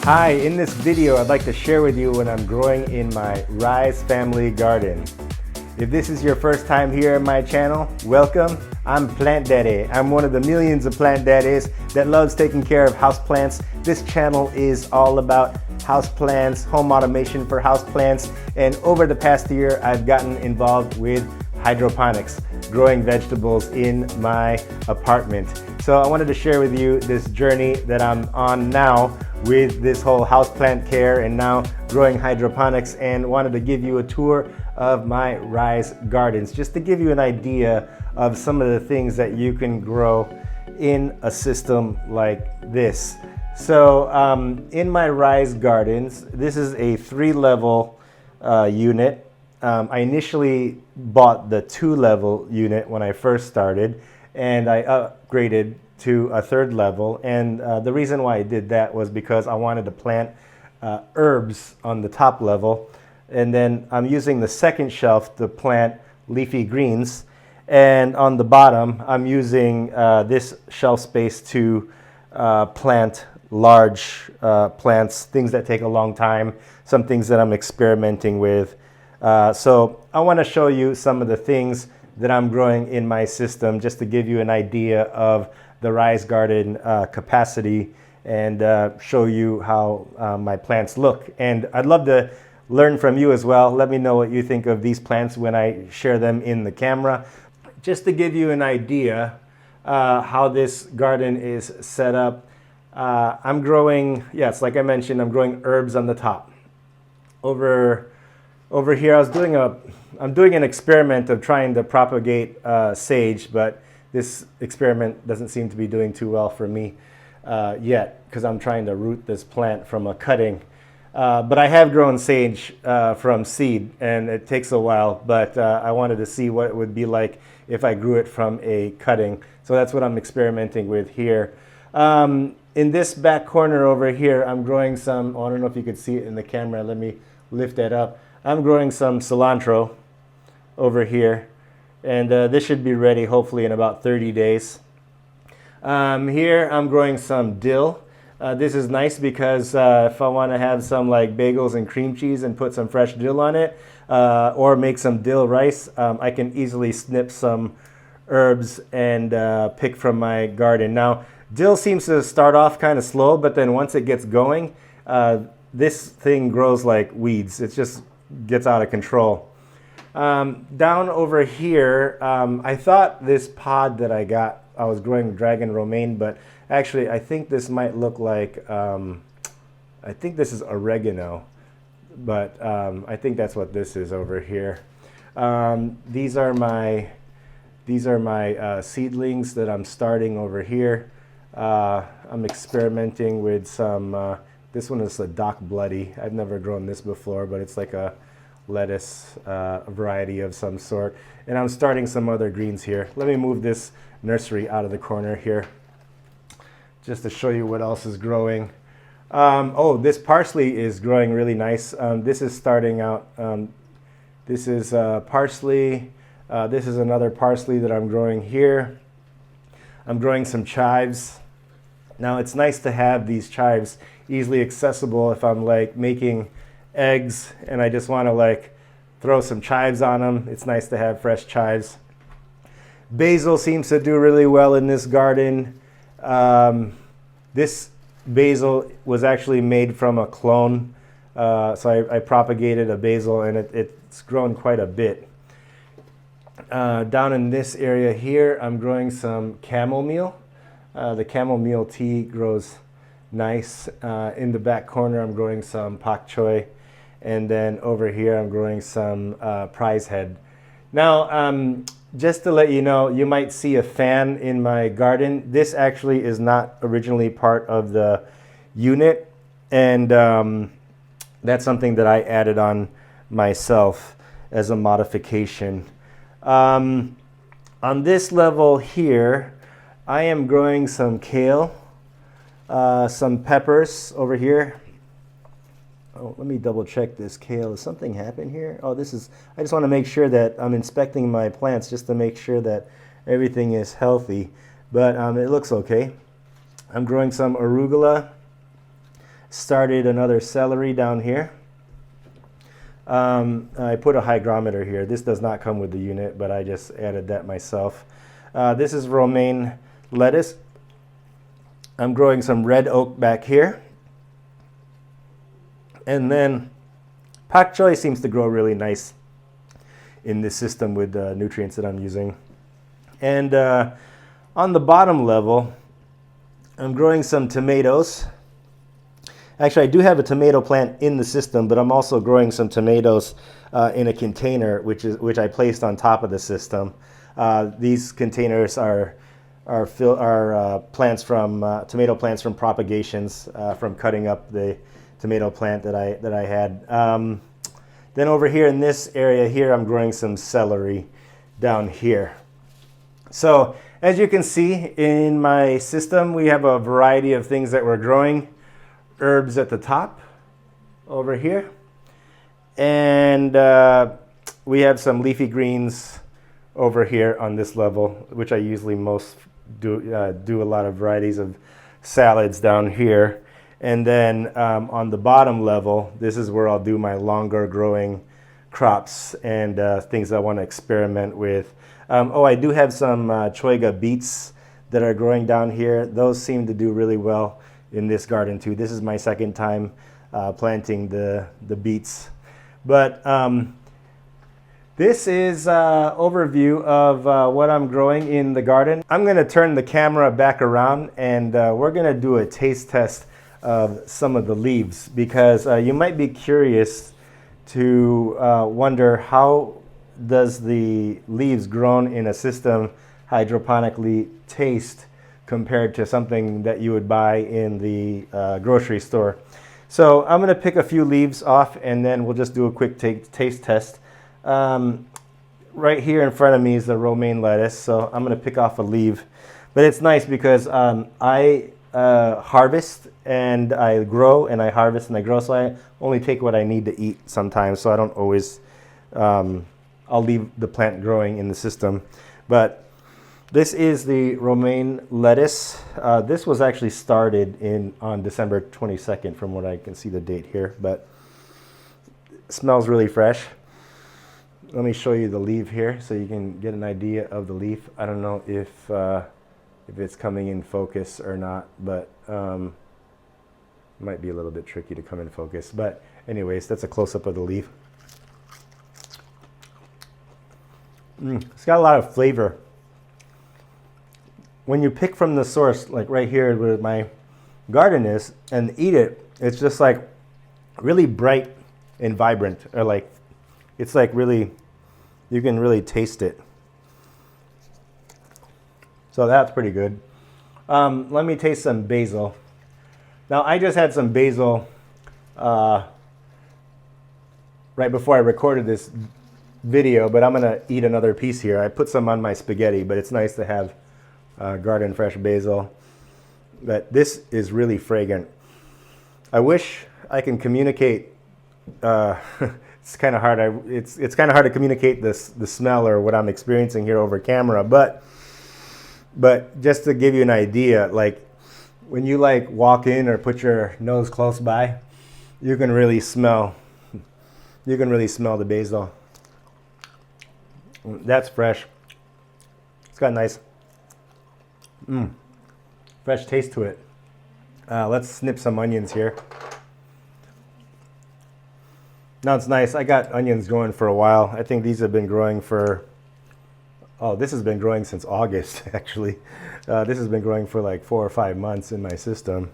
Hi, in this video I'd like to share with you what I'm growing in my Rise family garden. If this is your first time here on my channel, welcome. I'm Plant Daddy. I'm one of the millions of plant daddies that loves taking care of houseplants. This channel is all about houseplants, home automation for houseplants, and over the past year I've gotten involved with hydroponics, growing vegetables in my apartment. So I wanted to share with you this journey that I'm on now with this whole houseplant care and now growing hydroponics, and wanted to give you a tour of my Rise gardens just to give you an idea of some of the things that you can grow in a system like this. So in my Rise gardens, this is a 3-level unit. I initially bought the 2-level unit when I first started, and I upgraded to a 3rd level. And the reason why I did that was because I wanted to plant herbs on the top level, and then I'm using the 2nd shelf to plant leafy greens, and on the bottom I'm using this shelf space to plant large plants, things that take a long time, some things that I'm experimenting with. So I want to show you some of the things that I'm growing in my system just to give you an idea of the Rise garden capacity, and show you how my plants look. And I'd love to learn from you as well. Let me know what you think of these plants when I share them in the camera. Just to give you an idea how this garden is set up, I'm growing, yes, like I mentioned, I'm growing herbs on the top. Over here, I'm doing an experiment of trying to propagate sage, but this experiment doesn't seem to be doing too well for me yet, because I'm trying to root this plant from a cutting. But I have grown sage from seed, and it takes a while, but I wanted to see what it would be like if I grew it from a cutting. So that's what I'm experimenting with here. In this back corner over here, I'm growing some, I don't know if you could see it in the camera, let me lift that up. I'm growing some cilantro over here, and this should be ready hopefully in about 30 days. Here I'm growing some dill. This is nice because if I want to have some like bagels and cream cheese and put some fresh dill on it, or make some dill rice, I can easily snip some herbs and pick from my garden. Now, dill seems to start off kind of slow, but then once it gets going, this thing grows like weeds. It just gets out of control. Down over here, I thought this pod that I got, I was growing dragon romaine, but actually I think this might look like, I think this is oregano, but I think that's what this is over here. These are my seedlings that I'm starting over here. I'm experimenting with some, this one is a Doc Bloody. I've never grown this before, but it's like a lettuce variety of some sort. And I'm starting some other greens here. Let me move this nursery out of the corner here just to show you what else is growing. Oh, this parsley is growing really nice. This is starting out, this is parsley. This is another parsley that I'm growing here. I'm growing some chives. Now it's nice to have these chives easily accessible if I'm like making eggs and I just want to like throw some chives on them. It's nice to have fresh chives. Basil seems to do really well in this garden. This basil was actually made from a clone, so I propagated a basil, and it's grown quite a bit. Down in this area here, I'm growing some chamomile. The chamomile tea grows nice. In the back corner, I'm growing some Bok Choy, and then over here, I'm growing some prize head. Now, just to let you know, you might see a fan in my garden. This actually is not originally part of the unit, and that's something that I added on myself as a modification. On this level here, I am growing some kale, some peppers over here. Oh, let me double check this kale. Has something happened here? Oh, this is, I just want to make sure that I'm inspecting my plants just to make sure that everything is healthy, but it looks okay. I'm growing some arugula, started another celery down here. I put a hygrometer here. This does not come with the unit, but I just added that myself. This is romaine lettuce. I'm growing some red oak back here. And then Bok Choy seems to grow really nice in this system with the nutrients that I'm using. And on the bottom level, I'm growing some tomatoes. Actually, I do have a tomato plant in the system, but I'm also growing some tomatoes in a container, which I placed on top of the system. These containers are plants from tomato plants from propagations from cutting up the tomato plant that I had. Then over here in this area here, I'm growing some celery down here. So as you can see in my system, we have a variety of things that we're growing. Herbs at the top over here, and we have some leafy greens over here on this level, which I usually do a lot of varieties of salads down here. And then on the bottom level, this is where I'll do my longer growing crops and things I want to experiment with. I do have some choiga beets that are growing down here. Those seem to do really well in this garden too. This is my second time planting the beets. But this is an overview of what I'm growing in the garden. I'm going to turn the camera back around, and we're going to do a taste test of some of the leaves, because you might be curious to wonder, how does the leaves grown in a system hydroponically taste compared to something that you would buy in the grocery store. So I'm going to pick a few leaves off, and then we'll just do a quick taste test. Right here in front of me is the romaine lettuce, so I'm going to pick off a leaf. But it's nice because I harvest and I grow, and I harvest and I grow, so I only take what I need to eat sometimes, so I don't always, I'll leave the plant growing in the system. But this is the romaine lettuce. This was actually started on December 22nd, from what I can see the date here, but it smells really fresh. Let me show you the leaf here so you can get an idea of the leaf. I don't know if it's coming in focus or not, but it might be a little bit tricky to come in focus. But anyways, that's a close-up of the leaf. It's got a lot of flavor. When you pick from the source, like right here where my garden is, and eat it, it's just like really bright and vibrant, or like, it's like really, you can really taste it. So that's pretty good. Let me taste some basil. Now I just had some basil right before I recorded this video, but I'm gonna eat another piece here. I put some on my spaghetti, but it's nice to have garden fresh basil. But this is really fragrant. I wish I can communicate. It's kind of hard. It's kind of hard to communicate the smell or what I'm experiencing here over camera. But just to give you an idea, like when you like walk in or put your nose close by, you can really smell. You can really smell the basil. That's fresh. It's got a nice fresh taste to it. Let's snip some onions here. Now it's nice. I got onions growing for a while. I think these have been growing for, this has been growing since August, actually. This has been growing for like 4 or 5 months in my system.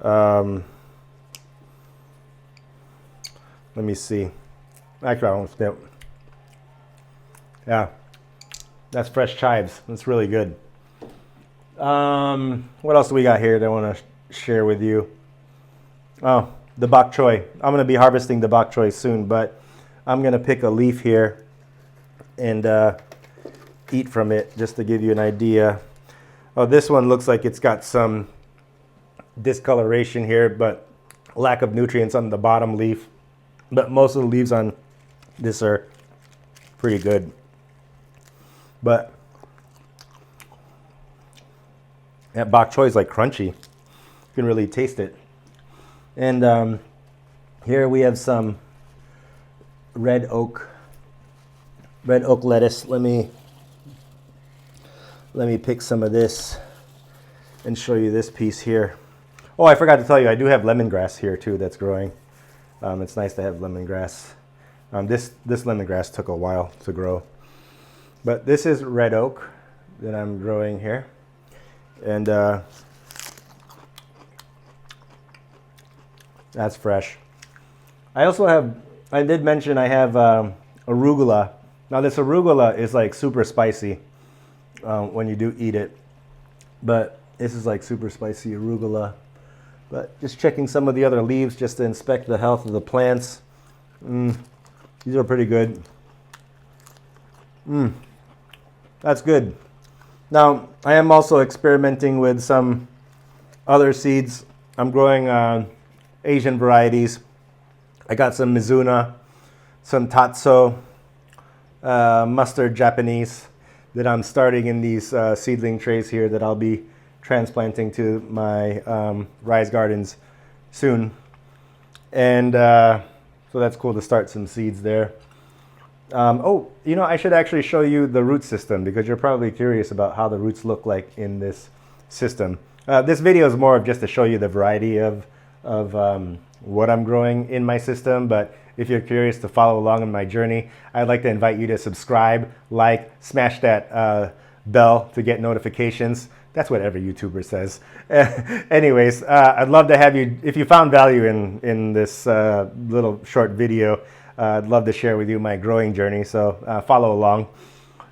Let me see. Actually, I don't snip. Yeah, that's fresh chives. That's really good. What else do we got here that I want to share with you? Oh, the bok choy. I'm going to be harvesting the bok choy soon, but I'm going to pick a leaf here and eat from it just to give you an idea. Oh, this one looks like it's got some discoloration here, but lack of nutrients on the bottom leaf. But most of the leaves on this are pretty good. But that bok choy is like crunchy. You can really taste it. And here we have some red oak lettuce. Let me pick some of this and show you this piece here. Oh, I forgot to tell you, I do have lemongrass here too that's growing. It's nice to have lemongrass. This lemongrass took a while to grow. But this is red oak that I'm growing here. And that's fresh. I did mention I have arugula. Now this arugula is like super spicy when you do eat it. But this is like super spicy arugula. But just checking some of the other leaves just to inspect the health of the plants. These are pretty good. That's good. Now, I am also experimenting with some other seeds. I'm growing Asian varieties. I got some Mizuna, some Tatso, mustard Japanese that I'm starting in these seedling trays here that I'll be transplanting to my rice gardens soon. And so that's cool to start some seeds there. Oh, you know, I should actually show you the root system because you're probably curious about how the roots look like in this system. This video is more of just to show you the variety of what I'm growing in my system, but if you're curious to follow along in my journey, I'd like to invite you to subscribe, like, smash that bell to get notifications. That's what every YouTuber says. Anyways, I'd love to have you, if you found value in this little short video, I'd love to share with you my growing journey, so follow along.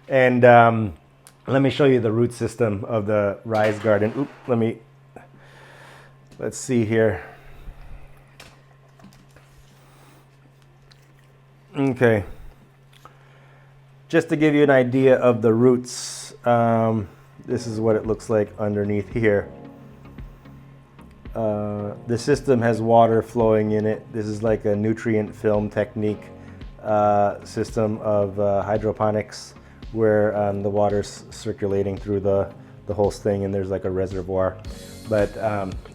And let me show you the root system of the rice garden. Oop, let's see here. Okay. Just to give you an idea of the roots, this is what it looks like underneath here. The system has water flowing in it. This is like a nutrient film technique system of hydroponics where the water's circulating through the whole thing and there's like a reservoir. But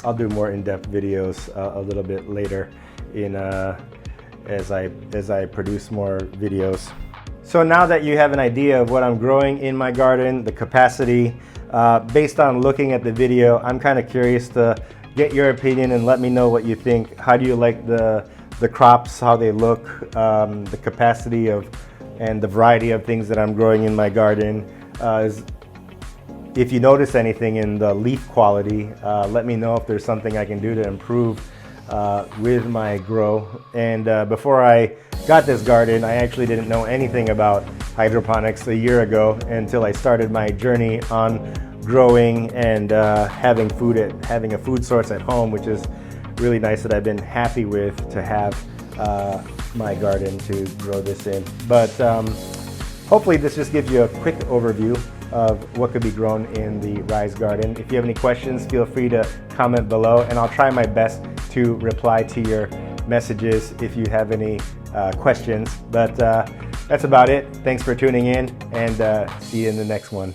I'll do more in-depth videos a little bit later as I produce more videos. So now that you have an idea of what I'm growing in my garden, the capacity, based on looking at the video, I'm kind of curious to get your opinion and let me know what you think. How do you like the crops, how they look, the capacity of and the variety of things that I'm growing in my garden. If you notice anything in the leaf quality, let me know if there's something I can do to improve with my grow. And before I got this garden, I actually didn't know anything about hydroponics a year ago until I started my journey on growing and having a food source at home, which is really nice that I've been happy with to have my garden to grow this in. But hopefully this just gives you a quick overview of what could be grown in the rice garden. If you have any questions, feel free to comment below and I'll try my best to reply to your messages if you have any questions. But that's about it. Thanks for tuning in and see you in the next one.